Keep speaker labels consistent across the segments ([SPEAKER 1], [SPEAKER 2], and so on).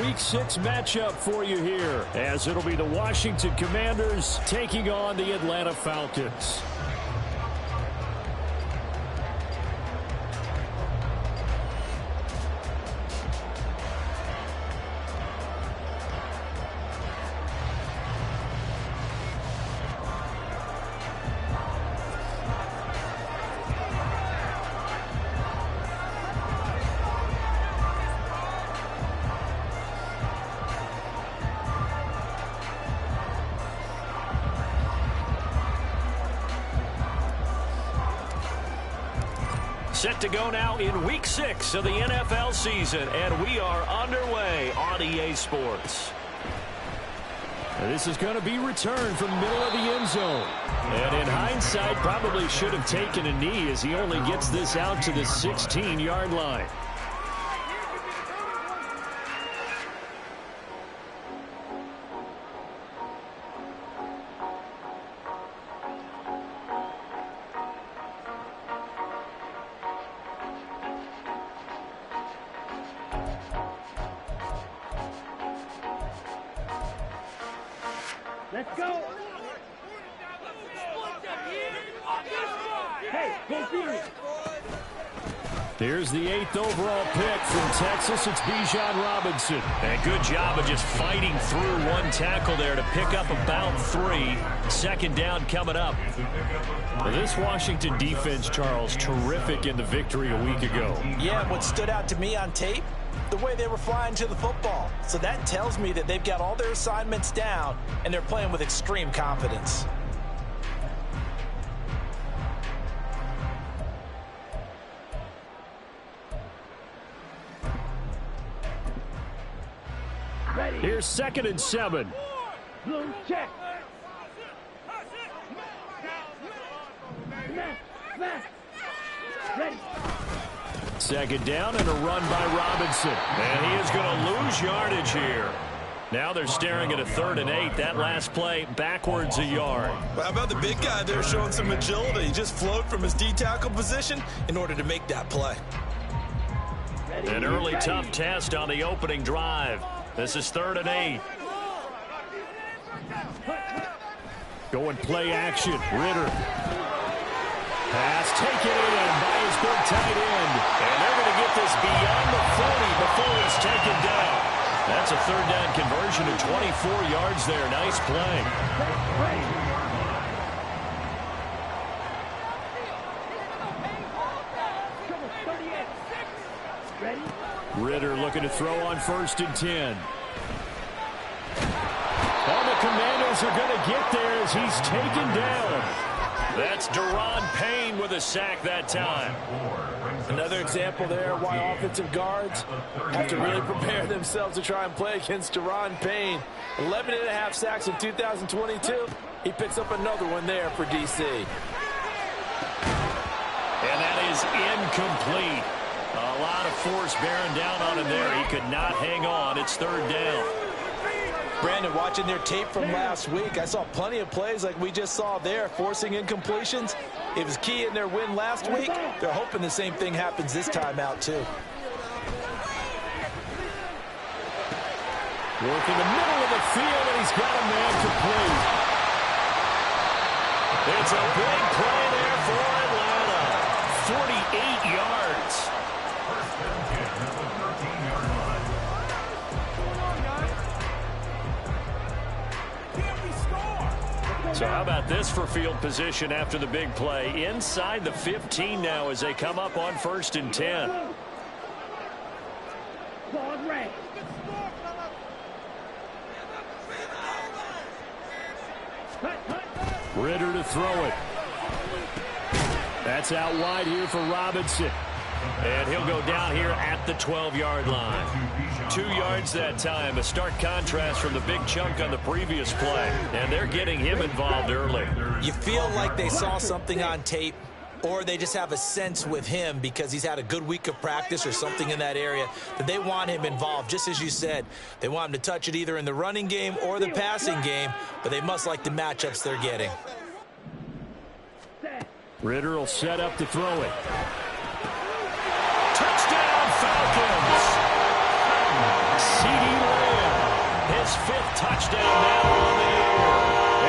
[SPEAKER 1] Week 6 matchup for you here, as it'll be the Washington Commanders taking on the Atlanta Falcons. Set to go now in Week 6 of the NFL season, and we are underway on EA Sports. This is going to be returned from the middle of the end zone. And in hindsight, probably should have taken a knee as he only gets this out to the 16-yard line.
[SPEAKER 2] Let's go. Hey, go Fury.
[SPEAKER 1] There's the 8th overall pick from Texas. It's Bijan Robinson. And good job of just fighting through one tackle there to pick up about 3. Second down coming up. Well, this Washington defense, Charles, terrific in the victory a week ago.
[SPEAKER 3] Yeah, what stood out to me on tape, the way they were flying to the football. So that tells me that they've got all their assignments down and they're playing with extreme confidence.
[SPEAKER 2] Ready.
[SPEAKER 1] Here's 2nd and 7.
[SPEAKER 2] Blue check. Ready.
[SPEAKER 1] Second down and a run by Robinson. And he is going to lose yardage here. Now they're staring at a 3rd and 8. That last play backwards a yard.
[SPEAKER 4] Well, how about the big guy there showing some agility? He just flowed from his D-tackle position in order to make that play.
[SPEAKER 2] Ready.
[SPEAKER 1] An early tough test on the opening drive. This is 3rd and 8. Going play action. Ritter. Pass taken in by his big tight end. And they're going to get this beyond the 40 before he's taken down. That's a 3rd down conversion of 24 yards there. Nice play.
[SPEAKER 2] Ready.
[SPEAKER 1] Ritter looking to throw on 1st and 10. Well, the Commanders are going to get there as he's taken down. That's Daron Payne with a sack that time.
[SPEAKER 3] Another example there why offensive guards have to really prepare themselves to try and play against Daron Payne. 11.5 sacks in 2022. He picks up another one there for DC.
[SPEAKER 1] And that is incomplete. A lot of force bearing down on him there. He could not hang on. It's 3rd down.
[SPEAKER 3] Brandon, watching their tape from last week, I saw plenty of plays like we just saw there, forcing incompletions. It was key in their win last week. They're hoping the same thing happens this time out, too.
[SPEAKER 1] Working the middle of the field, and he's got a man complete. It's a big play there for Atlanta. 48 yards. So how about this for field position after the big play? Inside the 15 now as they come up on 1st and 10. Ritter to throw it. That's out wide here for Robinson. And he'll go down here at the 12-yard line. 2 yards that time. A stark contrast from the big chunk on the previous play. And they're getting him involved early.
[SPEAKER 3] You feel like they saw something on tape, or they just have a sense with him because he's had a good week of practice or something in that area that they want him involved. Just as you said, they want him to touch it either in the running game or the passing game, but they must like the matchups they're getting.
[SPEAKER 1] Ritter will set up to throw it. Touchdown, Falcons! CeeDee Lamb his 5th touchdown now on the year.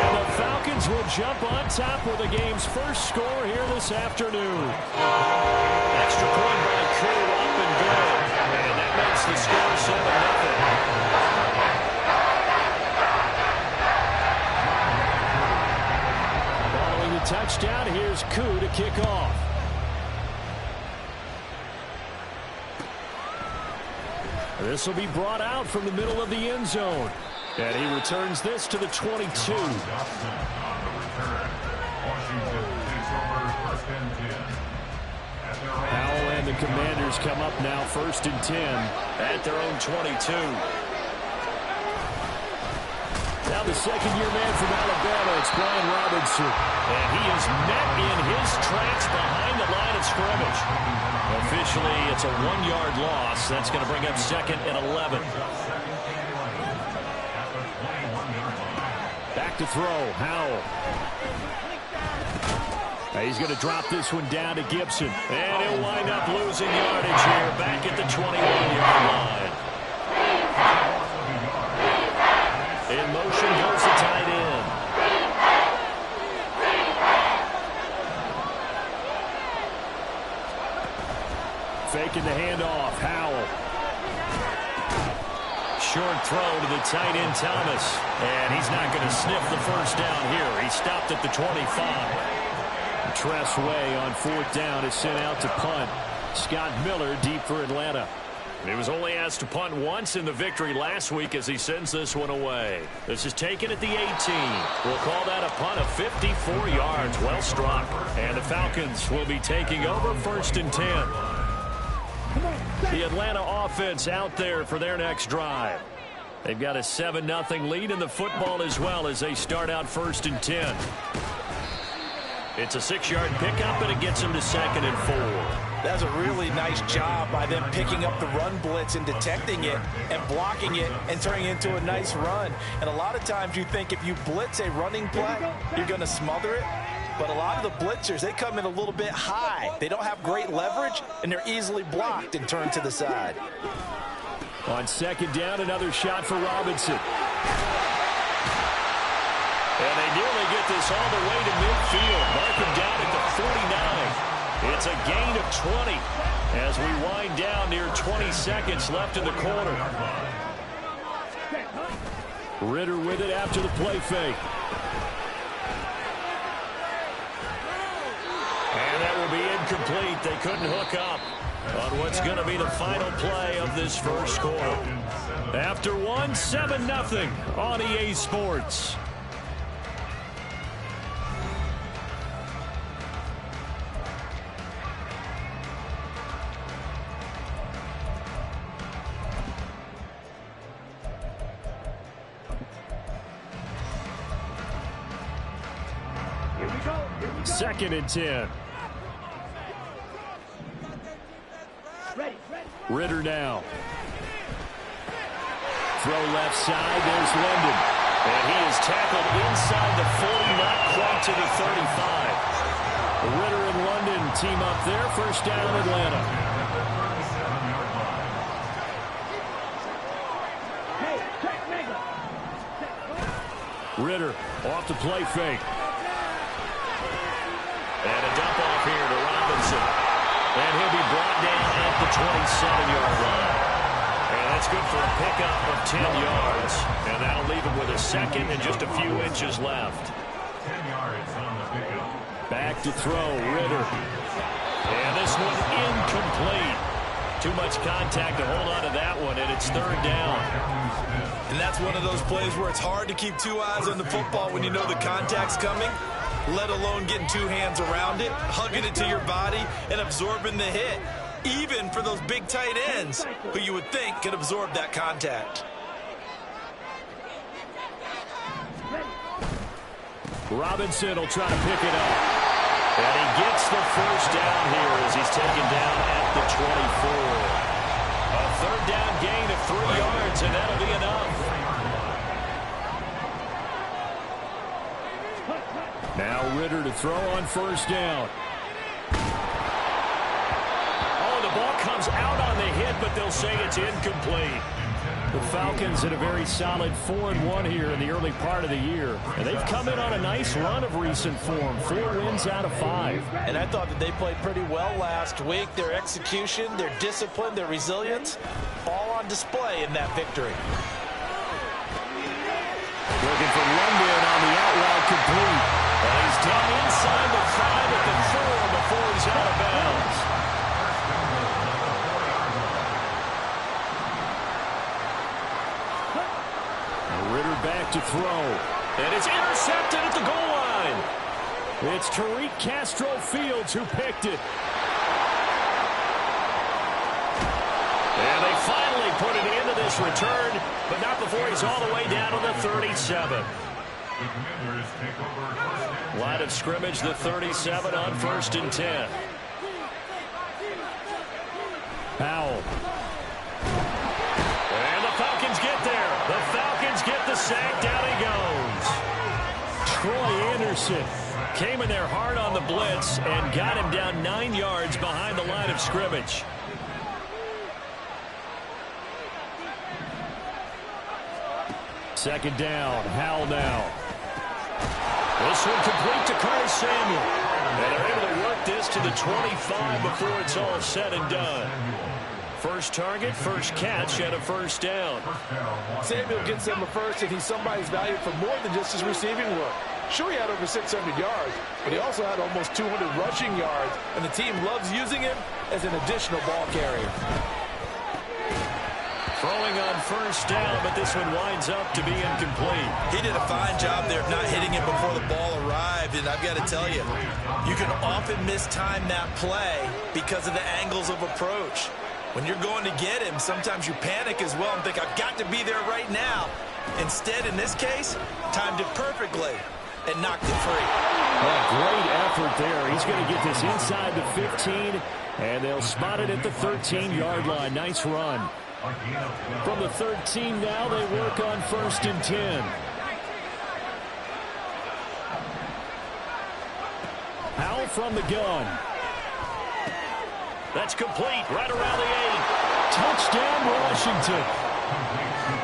[SPEAKER 1] And the Falcons will jump on top with the game's first score here this afternoon. Extra point by Koo, up and good. And that makes the score 7-0. Following the touchdown, here's Koo to kick off. This will be brought out from the middle of the end zone. And he returns this to the 22. Howell and the Commanders come up now 1st and 10 at their own 22. Now the second-year man from Alabama, it's Brian Robinson. And he is met in his tracks behind the line of scrimmage. Officially, it's a 1-yard loss. That's going to bring up 2nd and 11. Back to throw, Howell. He's going to drop this one down to Gibson. And he'll wind up losing yardage here back at the 21-yard line. In motion goes the tight end. Faking the handoff, Howell. Short throw to the tight end, Thomas. And he's not going to sniff the first down here. He stopped at the 25. Tress Way on 4th down is sent out to punt. Scott Miller deep for Atlanta. He was only asked to punt once in the victory last week as he sends this one away. This is taken at the 18. We'll call that a punt of 54 yards. Well struck. And the Falcons will be taking over 1st and 10. The Atlanta offense out there for their next drive. They've got a 7-0 lead in the football as well as they start out 1st and 10. It's a 6-yard pickup, and it gets them to 2nd and 4.
[SPEAKER 3] That's a really nice job by them picking up the run blitz and detecting it and blocking it and turning it into a nice run. And a lot of times you think if you blitz a running play, you're going to smother it. But a lot of the blitzers, they come in a little bit high. They don't have great leverage, and they're easily blocked and turned to the side.
[SPEAKER 1] On 2nd down, another shot for Robinson. And they nearly get this all the way to midfield. Mark him down at the 49. It's a gain of 20 as we wind down near 20 seconds left in the quarter. Ritter with it after the play fake. And that will be incomplete. They couldn't hook up on what's going to be the final play of this first quarter. After 7-0 on EA Sports. Second and 10. Ritter now. Throw left side. There's London. And he is tackled inside the 40, not quite to the 35. Ritter and London team up there. 1st down, Atlanta. Ritter off the play fake. And a dump off here to Robinson. And he'll be brought down at the 27-yard line. And that's good for a pickup of 10 yards. And that'll leave him with a 2nd and just a few inches left.
[SPEAKER 5] 10 yards on the pickup.
[SPEAKER 1] Back to throw, Ritter. And this one incomplete. Too much contact to hold on to that one, and it's 3rd down.
[SPEAKER 4] And that's one of those plays where it's hard to keep 2 eyes on the football when you know the contact's coming, let alone getting 2 hands around it, hugging it to your body, and absorbing the hit, even for those big tight ends who you would think could absorb that contact.
[SPEAKER 1] Robinson will try to pick it up. And he gets the first down here as he's taken down at the 24. A 3rd down gain of 3 yards, and that'll be enough. Now Ritter to throw on 1st down. Oh, the ball comes out on the hit, but they'll say it's incomplete. The Falcons at a very solid 4-1 here in the early part of the year. And they've come in on a nice run of recent form. 4 wins out of 5.
[SPEAKER 3] And I thought that they played pretty well last week. Their execution, their discipline, their resilience, all on display in that victory.
[SPEAKER 1] Looking for London on the out route complete. And he's down inside the 5 at the 4 before he's out of bounds. Ritter back to throw. And it's intercepted at the goal line. It's Tariq Castro-Fields who picked it. And they finally put it into this return, but not before he's all the way down to the 37. Line of scrimmage, the 37 on 1st and 10. Powell. And the Falcons get there. The Falcons get the sack. Down he goes. Troy Anderson came in there hard on the blitz and got him down 9 yards behind the line of scrimmage. Second down. Howell now. This one complete to Curtis Samuel. And they're able to work this to the 25 before it's all said and done. First target, first catch, and a first down.
[SPEAKER 6] Samuel gets him a first, and he's somebody's valued for more than just his receiving work. Sure, he had over 600 yards, but he also had almost 200 rushing yards, and the team loves using him as an additional ball carrier.
[SPEAKER 1] Throwing on first down, but this one winds up to be incomplete.
[SPEAKER 4] He did a fine job there of not hitting it before the ball arrived, and I've got to tell you, you can often mistime that play because of the angles of approach. When you're going to get him, sometimes you panic as well and think, I've got to be there right now. Instead, in this case, timed it perfectly and knocked it free.
[SPEAKER 1] Well, great effort there. He's going to get this inside the 15, and they'll spot it at the 13-yard line. Nice run. From the 13 now, they work on 1st and 10. Howell from the gun. That's complete right around the 8. Touchdown, Washington.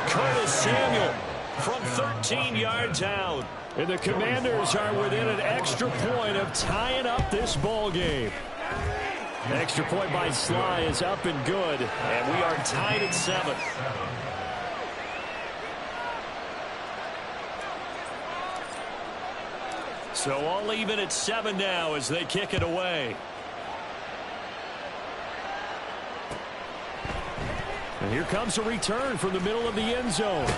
[SPEAKER 1] Curtis Samuel from 13 yards out. And the Commanders are within an extra point of tying up this ball game. Extra point by Sly is up and good, and we are tied at 7. So all even at 7 now as they kick it away. And here comes a return from the middle of the end zone.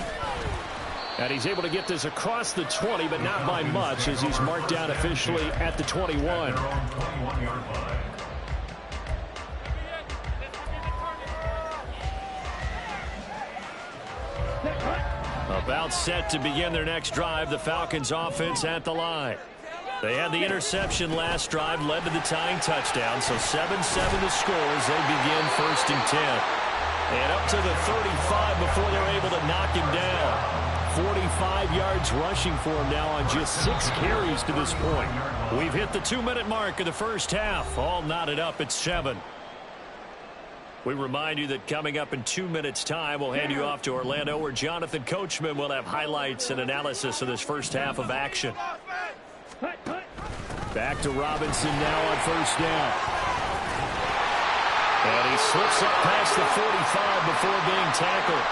[SPEAKER 1] And he's able to get this across the 20, but not by much as he's marked down officially at the 21. About set to begin their next drive, the Falcons offense at the line. They had the interception last drive, led to the tying touchdown, so 7-7 the score as they begin 1st and 10. And up to the 35 before they're able to knock him down. 45 yards rushing for him now on just 6 carries to this point. We've hit the 2-minute mark of the first half, all knotted up at 7. We remind you that coming up in 2 minutes' time, we'll hand you off to Orlando, where Jonathan Coachman will have highlights and analysis of this first half of action. Back to Robinson now on first down. And he slips up past the 45 before being tackled.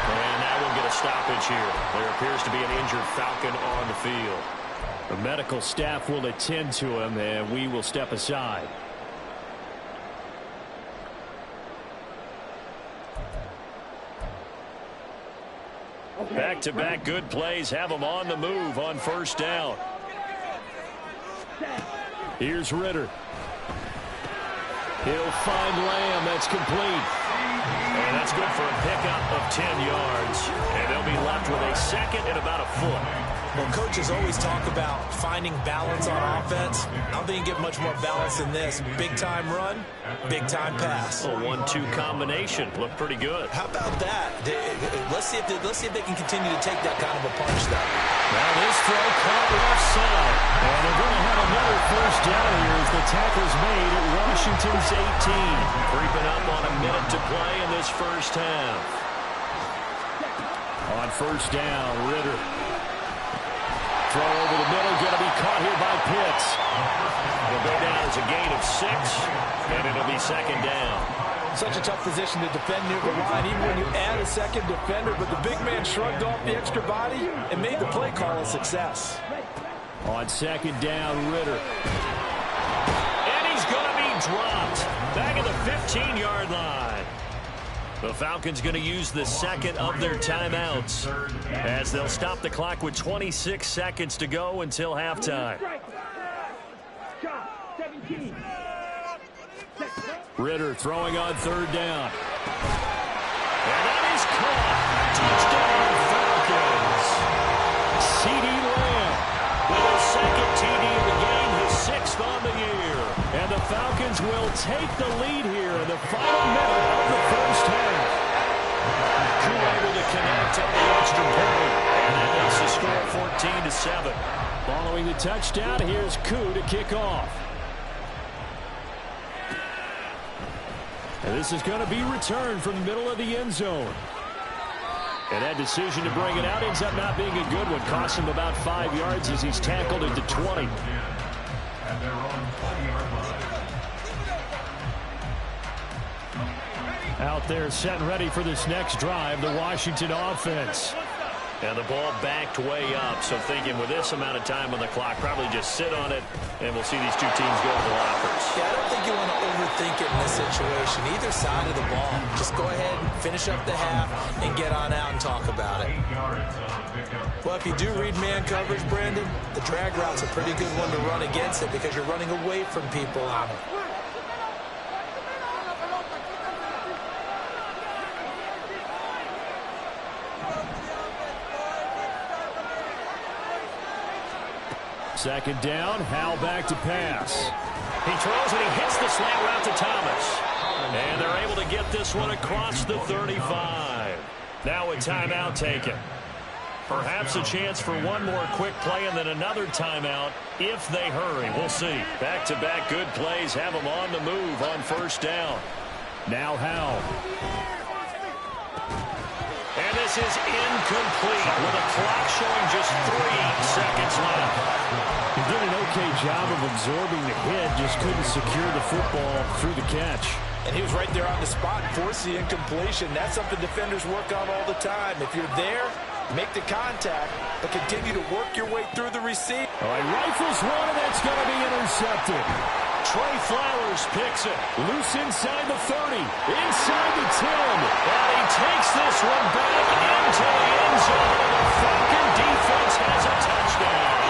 [SPEAKER 1] And that will get a stoppage here. There appears to be an injured Falcon on the field. The medical staff will attend to him, and we will step aside. Back-to-back good plays have them on the move on first down. Here's Ritter. He'll find Lamb. That's complete. And that's good for a pickup of 10 yards. And they'll be left with a second and about a foot.
[SPEAKER 3] Well, coaches always talk about finding balance on offense. I don't think you get much more balance than this. Big-time run, big-time pass.
[SPEAKER 1] A 1-2 combination. Looked pretty good.
[SPEAKER 3] How about that? Let's see if they can continue to take that kind of a punch, though.
[SPEAKER 1] Now this throw caught left side. And they're going to have another first down here as the tackle's made at Washington's 18. Creeping up on a minute to play in this first half. On first down, Ritter. Throw over the middle, going to be caught here by Pitts. It'll go down as a gain of 6, and it'll be second down.
[SPEAKER 6] Such a tough position to defend near the line, even when you add a second defender, but the big man shrugged off the extra body and made the play call a success.
[SPEAKER 1] On second down, Ritter. And he's going to be dropped. Back at the 15-yard line. The Falcons going to use the second of their timeouts as they'll stop the clock with 26 seconds to go until halftime. Ritter throwing on third down. And that is caught. Touchdown, Falcons. CeeDee Lamb with a second TD of the game, his 6th on the year. And the Falcons will take the lead here in the final minute of the first half. Koo able to connect on the extra point. And that makes the score 14-7. Following the touchdown, here's Koo to kick off. And this is going to be returned from the middle of the end zone. And that decision to bring it out ends up not being a good one. Costs him about 5 yards as he's tackled into 20. Out there set and ready for this next drive, the Washington offense. And the ball backed way up, so thinking with this amount of time on the clock, probably just sit on it, and we'll see these two teams go to the lockers.
[SPEAKER 3] Yeah, I don't think you want to overthink it in this situation. Either side of the ball. Just go ahead and finish up the half and get on out and talk about it. Well, if you do read man coverage, Brandon, the drag route's a pretty good one to run against it because you're running away from people on it.
[SPEAKER 1] Second down, Howell back to pass. He throws and he hits the slant route to Thomas. And they're able to get this one across the 35. Now a timeout taken. Perhaps a chance for one more quick play and then another timeout if they hurry. We'll see. Back-to-back good plays have them on the move on first down. Now Howell. And this is incomplete with a clock showing just 3 seconds left. He did an okay job of absorbing the hit, just couldn't secure the football through the catch.
[SPEAKER 6] And he was right there on the spot, forced the incompletion. That's something defenders work on all the time. If you're there, make the contact, but continue to work your way through the receiver.
[SPEAKER 1] All right, rifles one, and that's going to be intercepted. Trey Flowers picks it. Loose inside the 30, inside the 10. And he takes this one back into the end zone. The Falcon defense has a touchdown.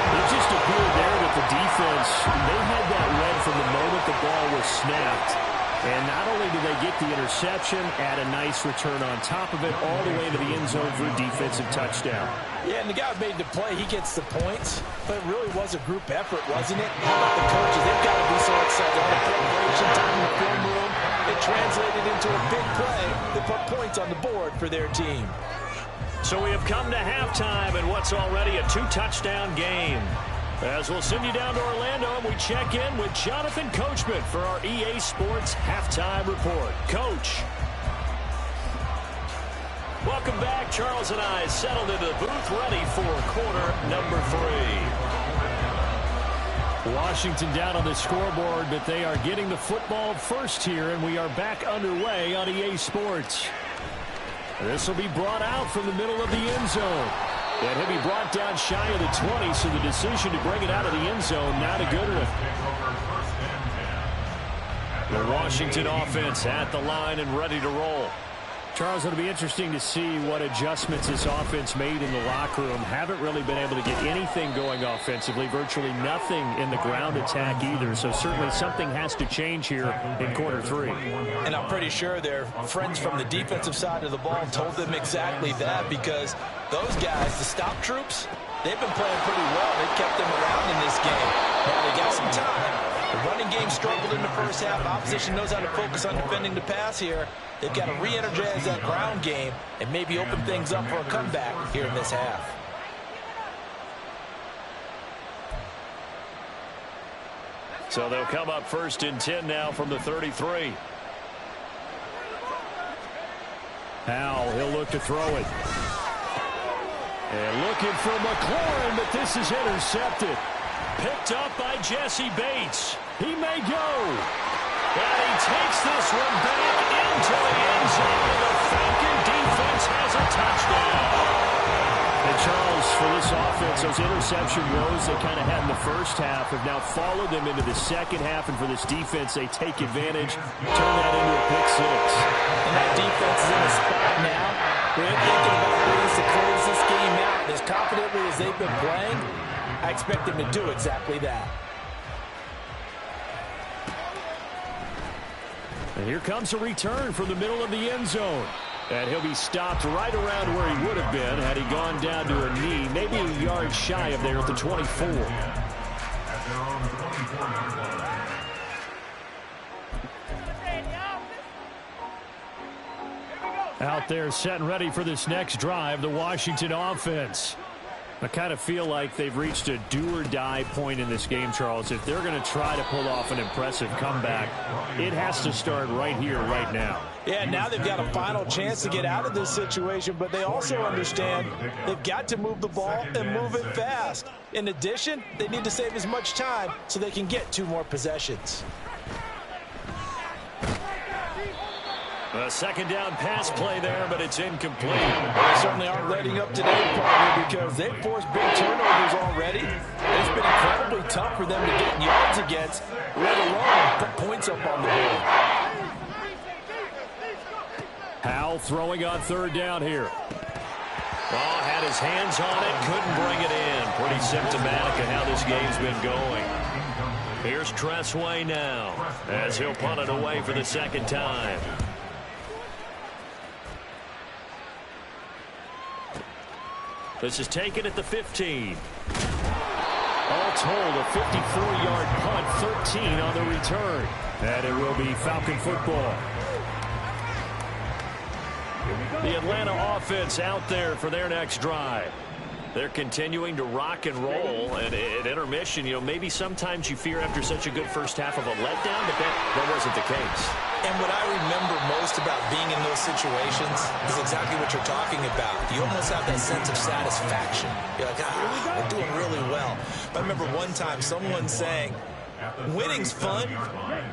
[SPEAKER 1] It just appeared there that the defense, they had that read from the moment the ball was snapped. And not only did they get the interception, add a nice return on top of it, all the way to the end zone for a defensive touchdown.
[SPEAKER 6] Yeah, and the guy who made the play, he gets the points, but it really was a group effort, wasn't it? How about the coaches? They've got to be so excited. All the preparation time in the film room, it translated into a big play that put points on the board for their team.
[SPEAKER 1] So we have come to halftime in what's already a 2-touchdown game. As we'll send you down to Orlando, and we check in with Jonathan Coachman for our EA Sports Halftime Report. Coach. Welcome back. Charles and I settled into the booth, ready for quarter number 3. Washington down on the scoreboard, but they are getting the football first here, and we are back underway on EA Sports. This will be brought out from the middle of the end zone. And he'll be brought down shy of the 20, so the decision to bring it out of the end zone, not a good one. The Washington offense at the line and ready to roll. Charles, it'll be interesting to see what adjustments this offense made in the locker room. Haven't really been able to get anything going offensively, virtually nothing in the ground attack either. So certainly something has to change here in quarter 3.
[SPEAKER 6] And I'm pretty sure their friends from the defensive side of the ball told them exactly that, because those guys, the stop troops, they've been playing pretty well. They've kept them around in this game. Now they got some time. The running game struggled in the first half. Opposition knows how to focus on defending the pass here. They've got to re-energize that ground game and maybe open things up for a comeback here in this half.
[SPEAKER 1] So they'll come up first and 10 now from the 33. Howell, he'll look to throw it. And looking for McLaurin, but this is intercepted. Picked up by Jesse Bates. He may go. And he takes this one back into the end zone. The Falcon defense has a touchdown. And Charles, for this offense, those interception woes they kind of had in the first half have now followed them into the second half. And for this defense, they take advantage, turn that into a pick six.
[SPEAKER 6] And that defense is in a spot now where they're thinking about ways to close this game out. As confidently as they've been playing, I expect them to do exactly that.
[SPEAKER 1] And here comes a return from the middle of the end zone. And he'll be stopped right around where he would have been had he gone down to a knee, maybe a yard shy of there at the 24. Out there set and ready for this next drive, the Washington offense. I kind of feel like they've reached a do-or-die point in this game, Charles. If they're going to try to pull off an impressive comeback, it has to start right here, right now.
[SPEAKER 6] Yeah, now they've got a final chance to get out of this situation, but they also understand they've got to move the ball and move it fast. In addition, they need to save as much time so they can get 2 more possessions.
[SPEAKER 1] A second down pass play there, but it's incomplete.
[SPEAKER 6] They certainly aren't letting up today, partner, because they've forced big turnovers already. And it's been incredibly tough for them to get yards against, let alone put points up on the board.
[SPEAKER 1] Howell throwing on third down here. Oh, had his hands on it, couldn't bring it in. Pretty symptomatic of how this game's been going. Here's Tressway now, as he'll punt it away for the second time. This is taken at the 15. All told, a 54-yard punt, 13 on the return. And it will be Falcon football. The Atlanta offense out there for their next drive. They're continuing to rock and roll, and at intermission, you know, maybe sometimes you fear after such a good first half of a letdown, but that wasn't the case.
[SPEAKER 3] And what I remember most about being in those situations is exactly what you're talking about. You almost have that sense of satisfaction. You're like, we're doing really well. But I remember one time someone saying, winning's fun,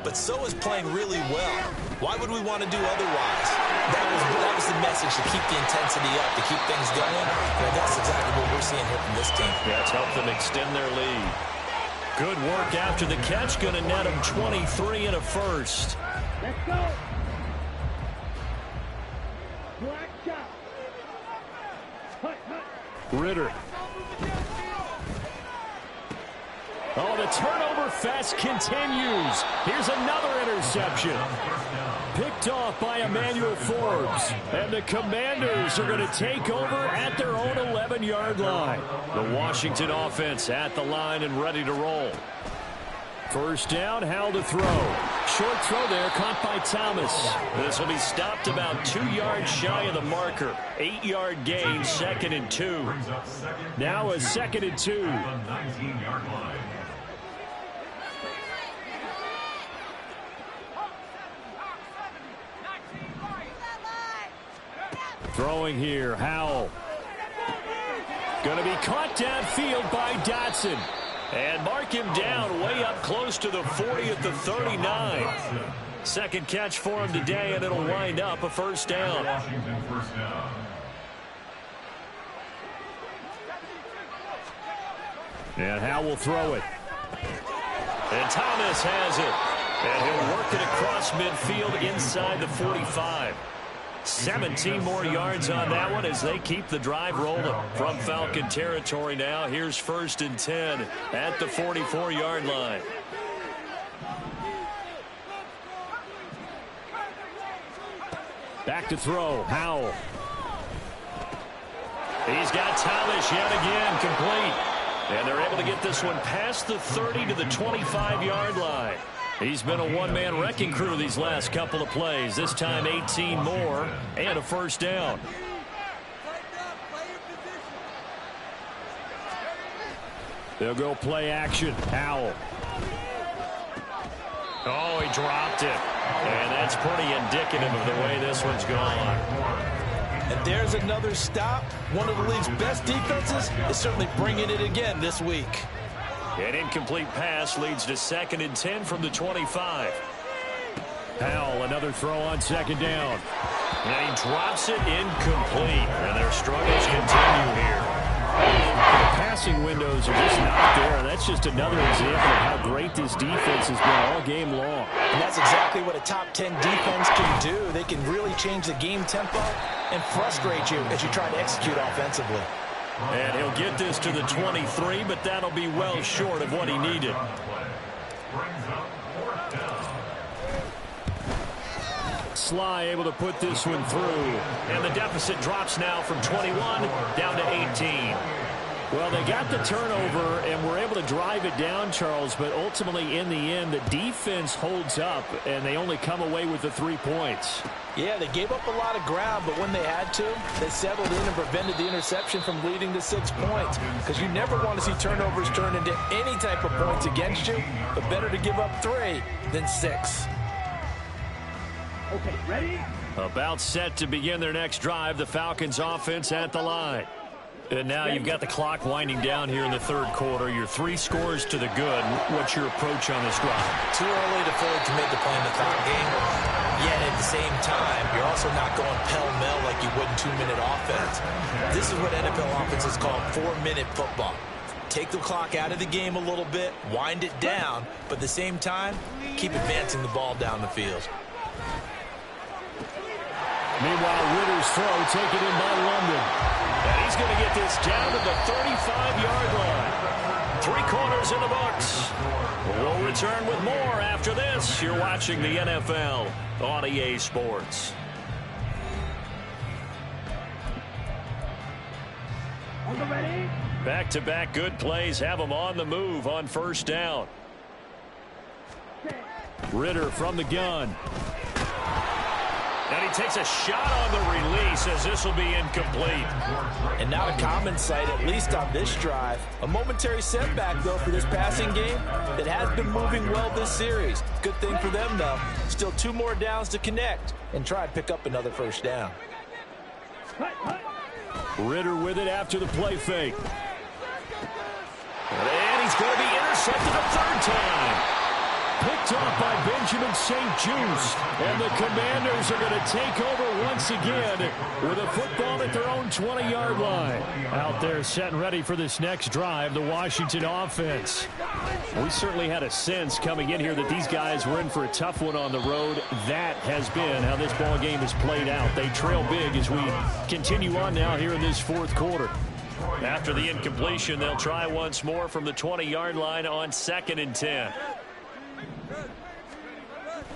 [SPEAKER 3] but so is playing really well. Why would we want to do otherwise? That was the message, to keep the intensity up, to keep things going. And that's exactly what we're seeing here from this team.
[SPEAKER 1] Yeah, it's helped them extend their lead. Good work after the catch. Going to net them 23 and a first.
[SPEAKER 2] Let's go. Black shot. Hut, hut.
[SPEAKER 1] Ritter. Oh, the turnover fest continues. Here's another interception. Picked off by Emmanuel Forbes. And the Commanders are going to take over at their own 11-yard line. The Washington offense at the line and ready to roll. First down, Howell to throw. Short throw there, caught by Thomas. This will be stopped about 2 yards shy of the marker. 8-yard gain, 2nd and 2. Now a 2nd and 2. Throwing here, Howell. Going to be caught downfield by Dotson. And mark him down way up close to the 40 at the 39. Second catch for him today, and it'll wind up a first down. And Howell will throw it. And Thomas has it. And he'll work it across midfield inside the 45. 17 more yards on that one as they keep the drive rolling. From Falcon territory now, here's 1st and 10 at the 44-yard line. Back to throw, Howell. He's got Thomas yet again, complete. And they're able to get this one past the 30 to the 25-yard line. He's been a one-man wrecking crew these last couple of plays. This time 18 more and a first down. They'll go play action. Howell. Oh, he dropped it. And that's pretty indicative of the way this one's gone.
[SPEAKER 4] And there's another stop. One of the league's best defenses is certainly bringing it again this week.
[SPEAKER 1] An incomplete pass leads to 2nd and 10 from the 25. Powell, another throw on 2nd down. And he drops it incomplete. And their struggles continue here. The passing windows are just not there. That's just another example of how great this defense has been all game long.
[SPEAKER 3] And that's exactly what a top 10 defense can do. They can really change the game tempo and frustrate you as you try to execute offensively.
[SPEAKER 1] And he'll get this to the 23, but that'll be well short of what he needed. Sly able to put this one through. And the deficit drops now from 21 down to 18. Well, they got the turnover and were able to drive it down, Charles, but ultimately in the end, the defense holds up, and they only come away with the 3 points.
[SPEAKER 3] Yeah, they gave up a lot of ground, but when they had to, they settled in and prevented the interception from leading to 6 points. Because you never want to see turnovers turn into any type of points against you, but better to give up 3 than 6.
[SPEAKER 2] Okay, ready?
[SPEAKER 1] About set to begin their next drive, the Falcons offense at the line. And now you've got the clock winding down here in the 3rd quarter. You're 3 scores to the good. What's your approach on this drive?
[SPEAKER 3] Too early to fully commit to playing the clock game. Yet at the same time, you're also not going pell-mell like you would in 2-minute offense. This is what NFL offenses call 4-minute football. Take the clock out of the game a little bit, wind it down, but at the same time, keep advancing the ball down the field.
[SPEAKER 1] Meanwhile, Ritter's throw taken in by London. And he's going to get this down to the 35-yard line. 3 quarters in the books. We'll return with more after this. You're watching the NFL on EA Sports.
[SPEAKER 2] On the ready?
[SPEAKER 1] Back-to-back good plays have them on the move on 1st down. Ritter from the gun. And he takes a shot on the release as this will be incomplete.
[SPEAKER 3] And not a common sight, at least on this drive. A momentary setback, though, for this passing game that has been moving well this series. Good thing for them, though. Still 2 more downs to connect and try and pick up another 1st down.
[SPEAKER 1] Ritter with it after the play fake. And he's going to be intercepted a 3rd time. Picked off by Benjamin St-Juste. And the Commanders are going to take over once again with a football at their own 20-yard line. Out there set and ready for this next drive, the Washington offense. We certainly had a sense coming in here that these guys were in for a tough one on the road. That has been how this ball game has played out. They trail big as we continue on now here in this 4th quarter. After the incompletion, they'll try once more from the 20-yard line on 2nd and 10.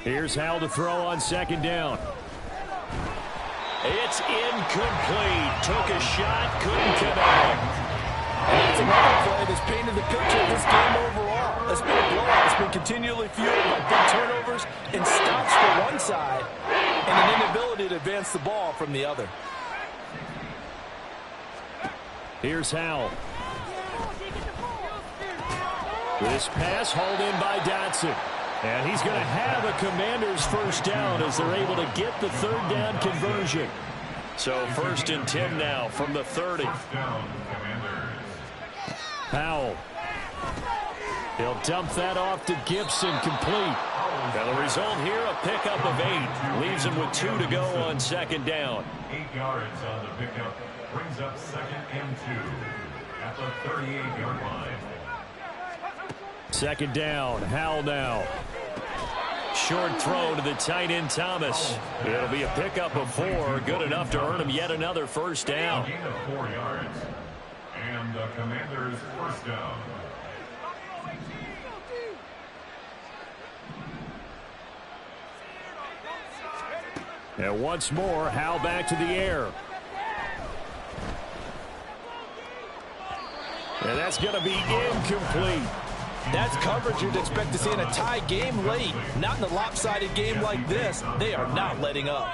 [SPEAKER 1] Here's Howell to throw on 2nd down. It's incomplete. Took a shot, couldn't connect.
[SPEAKER 3] That's another play that's painted the picture of this game overall. It's been a blowout. It's been continually fueled by big turnovers and stops for one side and an inability to advance the ball from the other.
[SPEAKER 1] Here's Howell. This pass hauled in by Dotson. And he's going to have a Commanders 1st down as they're able to get the 3rd down conversion. So 1st and 10 now from the 30. Powell. He'll dump that off to Gibson, complete. Now the result here, a pickup of 8. Leaves him with 2 to go on 2nd down.
[SPEAKER 5] 8 yards on the pickup. Brings up 2nd and 2 at the 38-yard line.
[SPEAKER 1] 2nd down, Howell now. Short throw to the tight end Thomas. It'll be a pickup of 4, good enough to earn him yet another 1st down.
[SPEAKER 5] A gain of 4 yards. And the Commanders' 1st down.
[SPEAKER 1] And once more, Howell back to the air. And that's going to be incomplete.
[SPEAKER 3] That's coverage you'd expect to see in a tie game late. Not in a lopsided game like this. They are not letting up.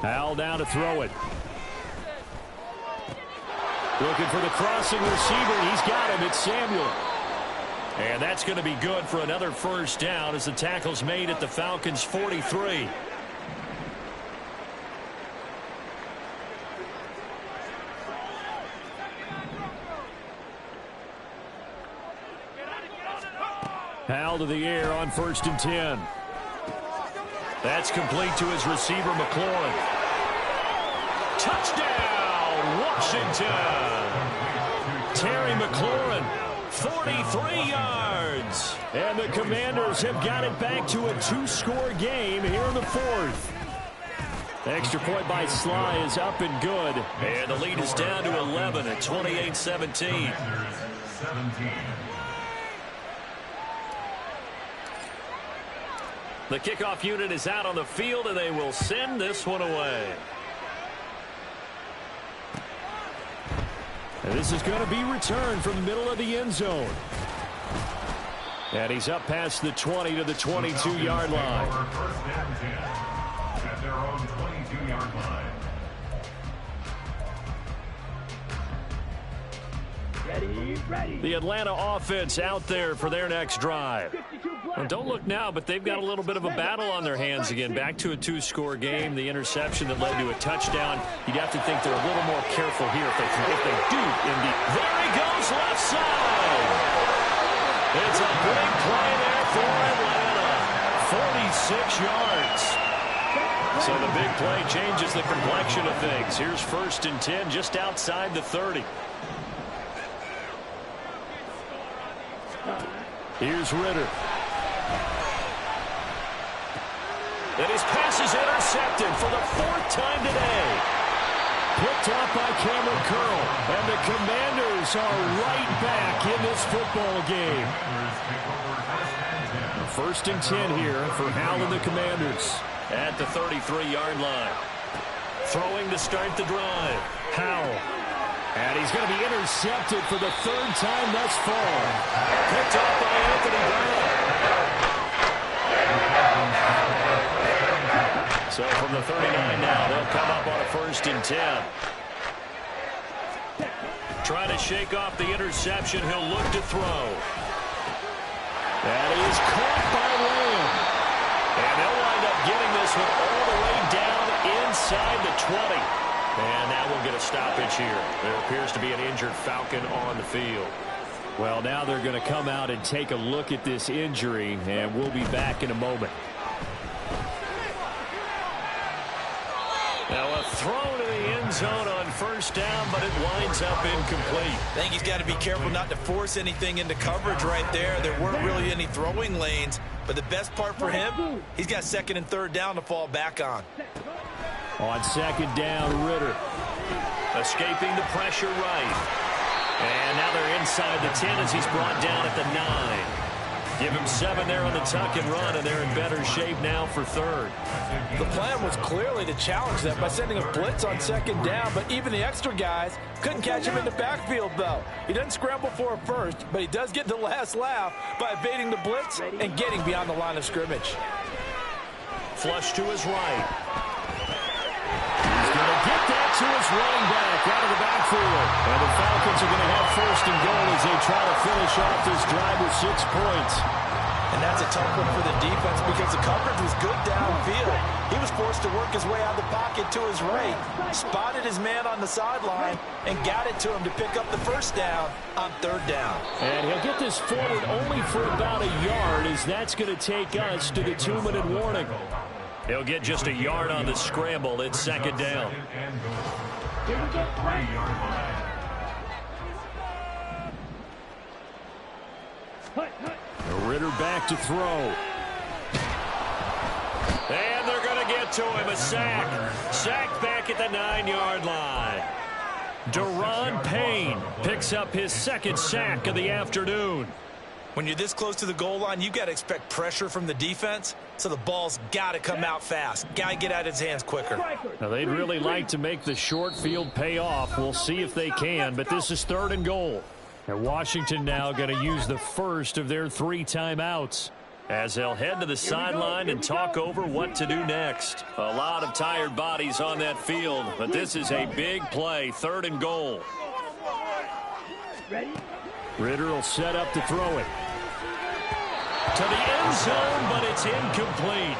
[SPEAKER 1] Howell down to throw it. Looking for the crossing receiver. He's got him. It's Samuel. And that's going to be good for another first down as the tackle's made at the Falcons' 43. Howell to the air on 1st and 10. That's complete to his receiver, McLaurin. Touchdown, Washington. Terry McLaurin, 43 yards. And the Commanders have got it back to a 2-score game here in the 4th. Extra point by Sly is up and good. And the lead is down to 11 at 28-17. The kickoff unit is out on the field, and they will send this one away. And this is going to be returned from the middle of the end zone. And he's up past the 20 to the 22-yard line.
[SPEAKER 5] At their own 22-yard line.
[SPEAKER 2] Ready.
[SPEAKER 1] The Atlanta offense out there for their next drive. Well, don't look now, but they've got a little bit of a battle on their hands again. Back to a 2-score game. The interception that led to a touchdown. You'd have to think they're a little more careful here if they do. There he goes, left side. It's a big play there for Atlanta. 46 yards. So the big play changes the complexion of things. Here's 1st and 10 just outside the 30. Here's Ritter. And his pass is intercepted for the 4th time today. Picked off by Cameron Curl. And the Commanders are right back in this football game. 1st and 10 here for Howell and the Commanders at the 33-yard line. Throwing to start the drive. Howell. And he's going to be intercepted for the 3rd time thus far. Picked off by Anthony Brown. So from the 39 now, they'll come up on a 1st and 10. Trying to shake off the interception. He'll look to throw. That is caught by Lamb. And they'll wind up getting this one all the way down inside the 20. And now we'll get a stoppage here. There appears to be an injured Falcon on the field. Well, now they're going to come out and take a look at this injury, and we'll be back in a moment. Now a throw to the end zone on 1st down, but it winds up incomplete.
[SPEAKER 3] I think he's got to be careful not to force anything into coverage right there. There weren't really any throwing lanes, but the best part for him, he's got 2nd and 3rd down to fall back on.
[SPEAKER 1] On 2nd down, Ritter. Escaping the pressure right. And now they're inside the 10 as he's brought down at the 9. Give him 7 there on the tuck and run, and they're in better shape now for 3rd.
[SPEAKER 6] The plan was clearly to challenge them by sending a blitz on 2nd down, but even the extra guys couldn't catch him in the backfield, though. He doesn't scramble for a first, but he does get the last laugh by evading the blitz and getting beyond the line of scrimmage.
[SPEAKER 1] Flush to his right. He's going to get that to his running back out of the backfield. And the Falcons are going to have 1st and goal as they try to finish off this drive with 6 points.
[SPEAKER 3] And that's a tough one for the defense because the coverage was good downfield. He was forced to work his way out of the pocket to his right, spotted his man on the sideline, and got it to him to pick up the 1st down on 3rd down.
[SPEAKER 1] And he'll get this forward only for about a yard, as that's going to take us to the 2-minute warning. He'll get just a yard on the scramble. It's 2nd down. Ritter back to throw. And they're going to get to him. A sack. Sacked back at the 9-yard line. Daron Payne picks up his 2nd sack of the afternoon.
[SPEAKER 3] When you're this close to the goal line, you got to expect pressure from the defense, so the ball's got to come out fast. Got to get out of his hands quicker.
[SPEAKER 1] Now, they'd really like to make the short field pay off. We'll see if they can, but this is 3rd and goal. And Washington now going to use the first of their 3 timeouts as they'll head to the sideline and talk over what to do next. A lot of tired bodies on that field, but this is a big play, 3rd and goal.
[SPEAKER 2] Ready?
[SPEAKER 1] Ritter will set up to throw it. To the end zone, but it's incomplete.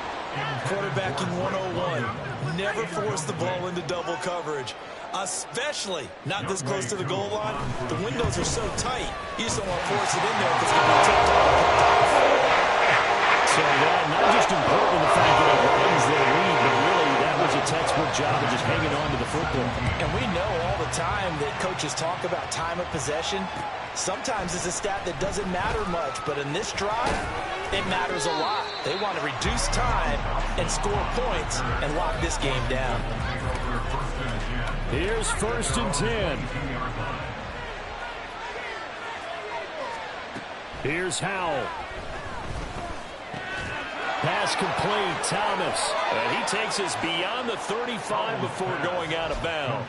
[SPEAKER 3] Quarterbacking 101. Never force the ball into double coverage, especially not this close to the goal line. The windows are so tight, you just don't want to force it in there because it's going to be tipped off.
[SPEAKER 1] So, not just important the fact that it ends their lead, but really that was a textbook job of just hanging on to the football.
[SPEAKER 3] And we know all the time that coaches talk about time of possession. Sometimes it's a stat that doesn't matter much, but in this drive, it matters a lot. They want to reduce time and score points and lock this game down.
[SPEAKER 1] Here's 1st and 10. Here's Howell. Pass complete, Thomas. And he takes us beyond the 35 before going out of bounds.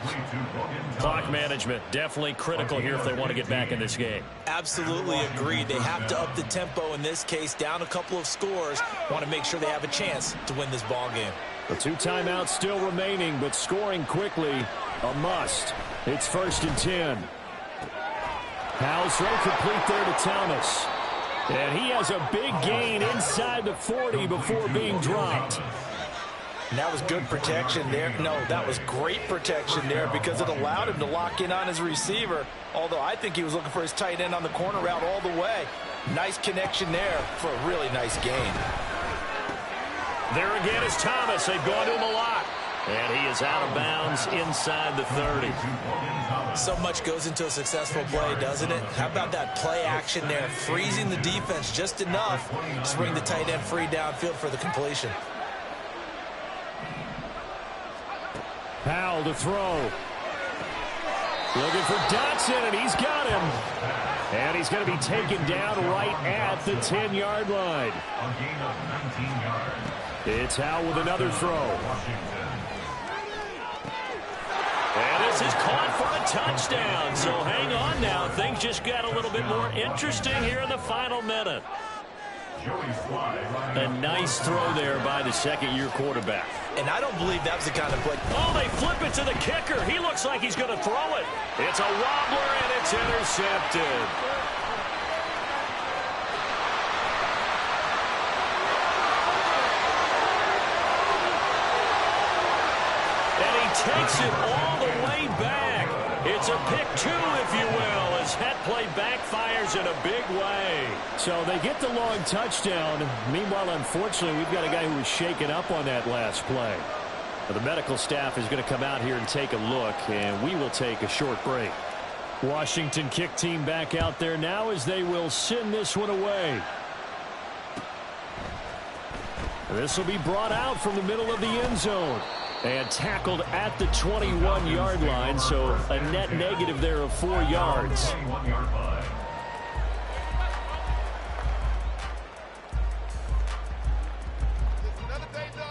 [SPEAKER 1] Clock management definitely critical here if they want to get back in this game.
[SPEAKER 3] Absolutely agreed. They have to up the tempo in this case, down a couple of scores. Want to make sure they have a chance to win this ball game.
[SPEAKER 1] The 2 timeouts still remaining, but scoring quickly, a must. It's 1st and 10. Howell's throw complete there to Thomas. And he has a big gain inside the 40 before being dropped.
[SPEAKER 3] And that was good protection there. No, that was great protection there because it allowed him to lock in on his receiver. Although I think he was looking for his tight end on the corner route all the way. Nice connection there for a really nice gain.
[SPEAKER 1] There again is Thomas. They've gone to him a lot. And he is out of bounds inside the 30.
[SPEAKER 3] So much goes into a successful play, doesn't it? How about that play action there, freezing the defense just enough to bring the tight end free downfield for the completion.
[SPEAKER 1] Howell to throw. Looking for Dotson, and he's got him. And he's going to be taken down right at the 10-yard line.
[SPEAKER 5] A gain of 19 yards.
[SPEAKER 1] It's Howell with another throw. And this is caught for a touchdown. So hang on now. Things just got a little bit more interesting here in the final minute. A nice throw there by the second-year quarterback.
[SPEAKER 3] And I don't believe that was the kind of play.
[SPEAKER 1] Oh, they flip it to the kicker. He looks like he's going to throw it. It's a wobbler, and it's intercepted. Takes it all the way back. It's a pick 2, if you will, as that play backfires in a big way. So they get the long touchdown. Meanwhile, unfortunately, we've got a guy who was shaken up on that last play. The medical staff is going to come out here and take a look, and we will take a short break. Washington kick team back out there now as they will send this one away. This will be brought out from the middle of the end zone. And tackled at the 21-yard line, so a net negative there of 4 yards.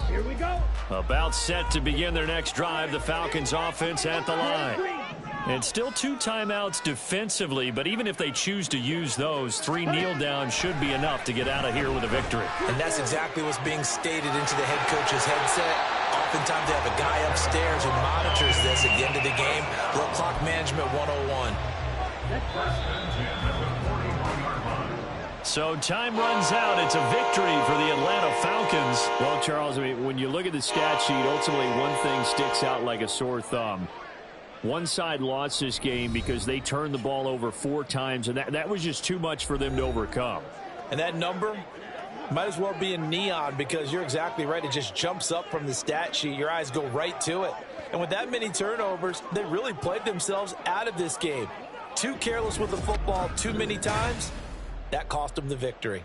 [SPEAKER 2] Here we go.
[SPEAKER 1] About set to begin their next drive, the Falcons offense at the line. And still 2 timeouts defensively, but even if they choose to use those, 3 kneel downs should be enough to get out of here with a victory.
[SPEAKER 3] And that's exactly what's being stated into the head coach's headset. Oftentimes they have a guy upstairs who monitors this at the end of the game. Little clock management 101.
[SPEAKER 1] So time runs out. It's a victory for the Atlanta Falcons. Well, Charles, I mean, when you look at the stat sheet, ultimately one thing sticks out like a sore thumb. One side lost this game because they turned the ball over 4 times, and that was just too much for them to overcome.
[SPEAKER 3] And that number might as well be in neon because you're exactly right. It just jumps up from the stat sheet. Your eyes go right to it. And with that many turnovers, they really played themselves out of this game. Too careless with the football too many times. That cost them the victory.